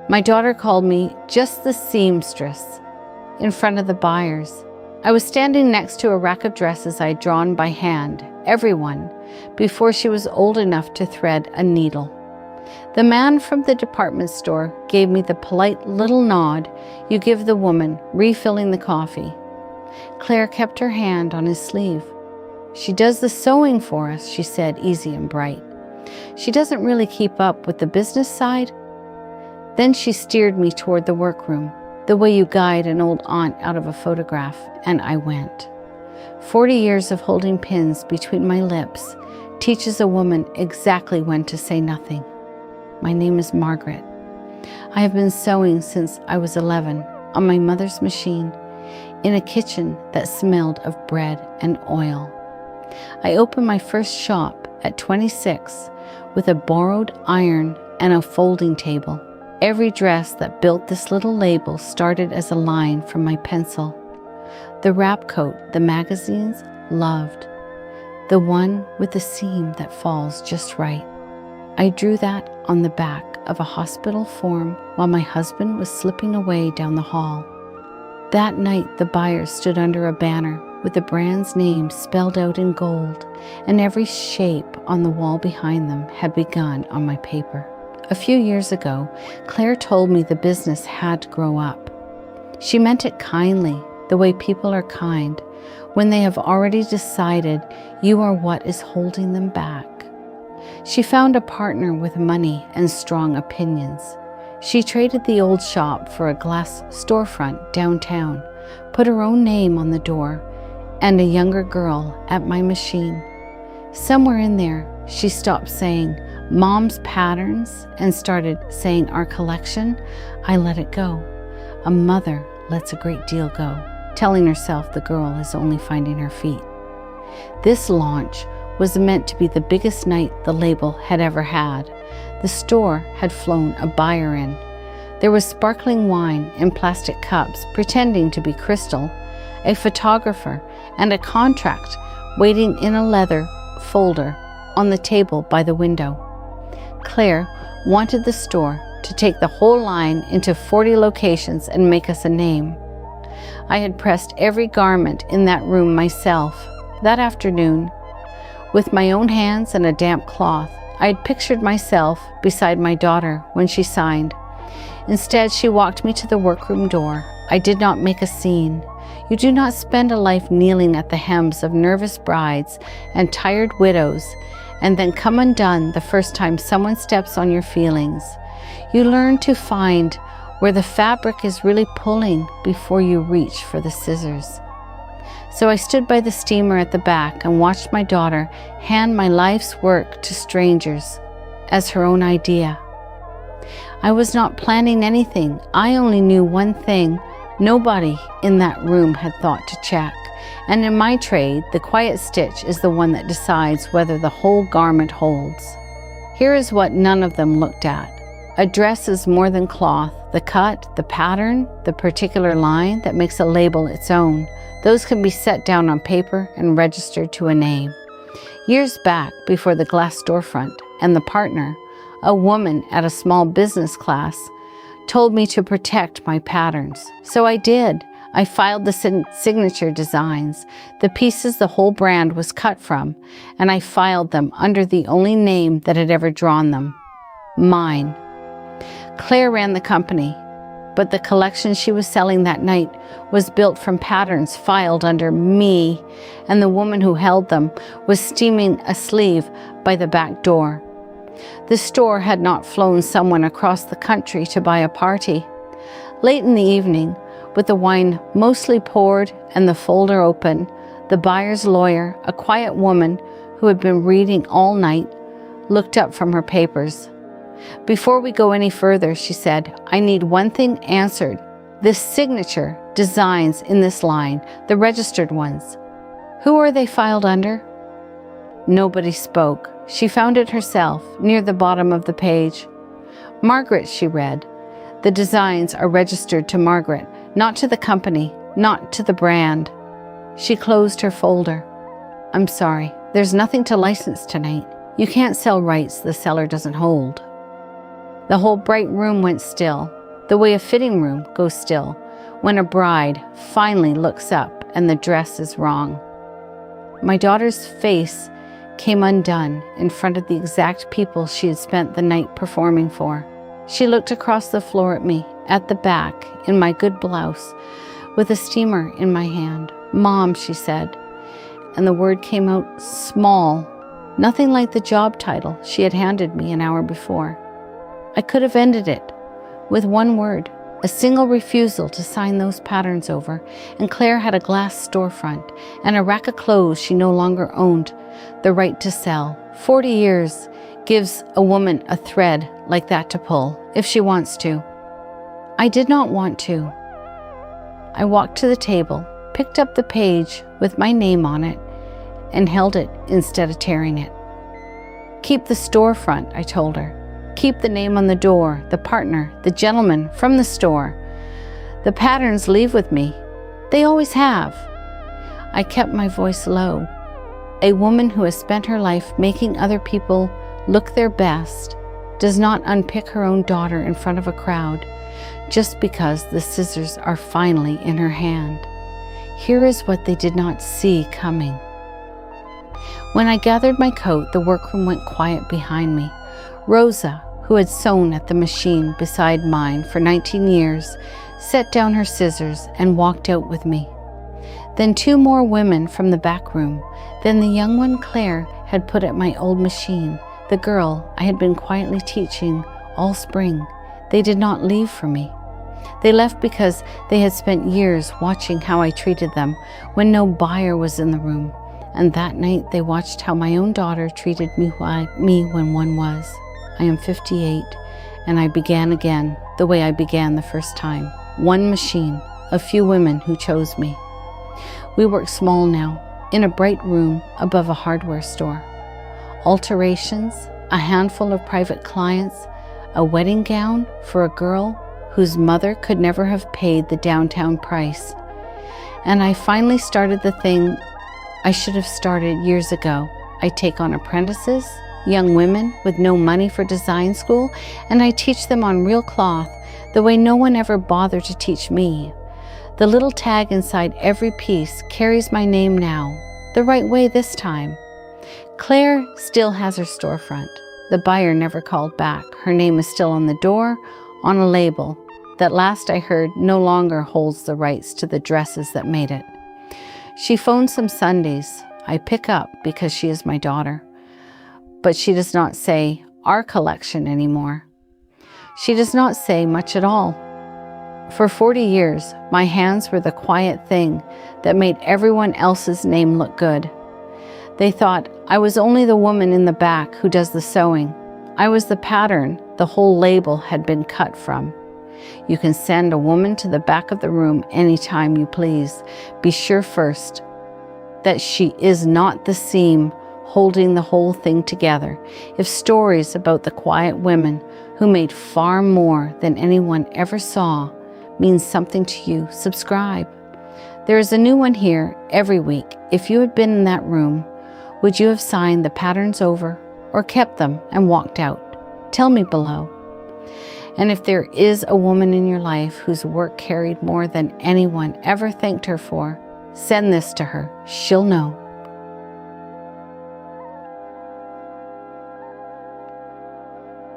My daughter called me just the seamstress in front of the buyers. I was standing next to a rack of dresses I had drawn by hand, everyone, before she was old enough to thread a needle. The man from the department store gave me the polite little nod you give the woman refilling the coffee. Claire kept her hand on his sleeve. "She does the sewing for us," she said, easy and bright. "She doesn't really keep up with the business side." Then she steered me toward the workroom, the way you guide an old aunt out of a photograph, and I went. 40 years of holding pins between my lips teaches a woman exactly when to say nothing. My name is Margaret. I have been sewing since I was 11 on my mother's machine in a kitchen that smelled of bread and oil. I opened my first shop at 26 with a borrowed iron and a folding table. Every dress that built this little label started as a line from my pencil. The wrap coat the magazines loved, the one with the seam that falls just right. I drew that on the back of a hospital form while my husband was slipping away down the hall. That night, the buyers stood under a banner with the brand's name spelled out in gold, and every shape on the wall behind them had begun on my paper. A few years ago, Claire told me the business had to grow up. She meant it kindly, the way people are kind when they have already decided you are what is holding them back. She found a partner with money and strong opinions. She traded the old shop for a glass storefront downtown, put her own name on the door, and a younger girl at my machine. Somewhere in there, she stopped saying Mom's patterns and started saying our collection. I let it go. A mother lets a great deal go, telling herself the girl is only finding her feet. This launch was meant to be the biggest night the label had ever had. The store had flown a buyer in. There was sparkling wine in plastic cups pretending to be crystal, a photographer, and a contract waiting in a leather folder on the table by the window. Claire wanted the store to take the whole line into 40 locations and make us a name. I had pressed every garment in that room myself. That afternoon, with my own hands and a damp cloth, I had pictured myself beside my daughter when she signed. Instead, she walked me to the workroom door. I did not make a scene. You do not spend a life kneeling at the hems of nervous brides and tired widows and then come undone the first time someone steps on your feelings. You learn to find where the fabric is really pulling before you reach for the scissors. So I stood by the steamer at the back and watched my daughter hand my life's work to strangers as her own idea. I was not planning anything. I only knew one thing. Nobody in that room had thought to check. And in my trade, the quiet stitch is the one that decides whether the whole garment holds. Here is what none of them looked at. A dress is more than cloth. The cut, the pattern, the particular line that makes a label its own. Those can be set down on paper and registered to a name. Years back, before the glass storefront and the partner, a woman at a small business class told me to protect my patterns. So I did. I filed the signature designs, the pieces the whole brand was cut from, and I filed them under the only name that had ever drawn them, mine. Claire ran the company, but the collection she was selling that night was built from patterns filed under me, and the woman who held them was steaming a sleeve by the back door. The store had not flown someone across the country to buy a party. Late in the evening, with the wine mostly poured and the folder open, the buyer's lawyer, a quiet woman who had been reading all night, looked up from her papers. "Before we go any further," she said, "I need one thing answered. This signature designs in this line, the registered ones. Who are they filed under?" Nobody spoke. She found it herself, near the bottom of the page. "Margaret," she read. "The designs are registered to Margaret, not to the company, not to the brand." She closed her folder. "I'm sorry, there's nothing to license tonight. You can't sell rights the seller doesn't hold." The whole bright room went still. the way a fitting room goes still when a bride finally looks up and the dress is wrong. My daughter's face came undone in front of the exact people she had spent the night performing for. She looked across the floor at me, at the back, in my good blouse, with a steamer in my hand. "Mom," she said, and the word came out small, nothing like the job title she had handed me an hour before. I could have ended it with one word, a single refusal to sign those patterns over, and Claire had a glass storefront and a rack of clothes she no longer owned the right to sell. 40 years gives a woman a thread like that to pull, if she wants to. I did not want to. I walked to the table, picked up the page with my name on it, and held it instead of tearing it. "Keep the storefront," I told her. "Keep the name on the door, the partner, the gentleman from the store. The patterns leave with me. They always have." I kept my voice low. A woman who has spent her life making other people look their best does not unpick her own daughter in front of a crowd just because the scissors are finally in her hand. Here is what they did not see coming. When I gathered my coat, the workroom went quiet behind me. Rosa, who had sewn at the machine beside mine for 19 years, set down her scissors and walked out with me. Then 2 more women from the back room. Then the young one Claire had put at my old machine, the girl I had been quietly teaching all spring. They did not leave for me. They left because they had spent years watching how I treated them when no buyer was in the room. And that night they watched how my own daughter treated me when one was. I am 58, and I began again the way I began the first time. One machine, a few women who chose me. We work small now, in a bright room above a hardware store. Alterations, a handful of private clients, a wedding gown for a girl whose mother could never have paid the downtown price. And I finally started the thing I should have started years ago. I take on apprentices, young women with no money for design school, and I teach them on real cloth the way no one ever bothered to teach me. The little tag inside every piece carries my name now, the right way this time. Claire still has her storefront. The buyer never called back. Her name is still on the door, on a label that last I heard no longer holds the rights to the dresses that made it. She phones some Sundays. I pick up because she is my daughter. But she does not say our collection anymore. She does not say much at all. For 40 years, my hands were the quiet thing that made everyone else's name look good. They thought I was only the woman in the back who does the sewing. I was the pattern the whole label had been cut from. You can send a woman to the back of the room anytime you please. Be sure first that she is not the seam holding the whole thing together. If stories about the quiet women who made far more than anyone ever saw means something to you, subscribe. There is a new one here every week. If you had been in that room, would you have signed the patterns over or kept them and walked out? Tell me below. And if there is a woman in your life whose work carried more than anyone ever thanked her for, send this to her. She'll know.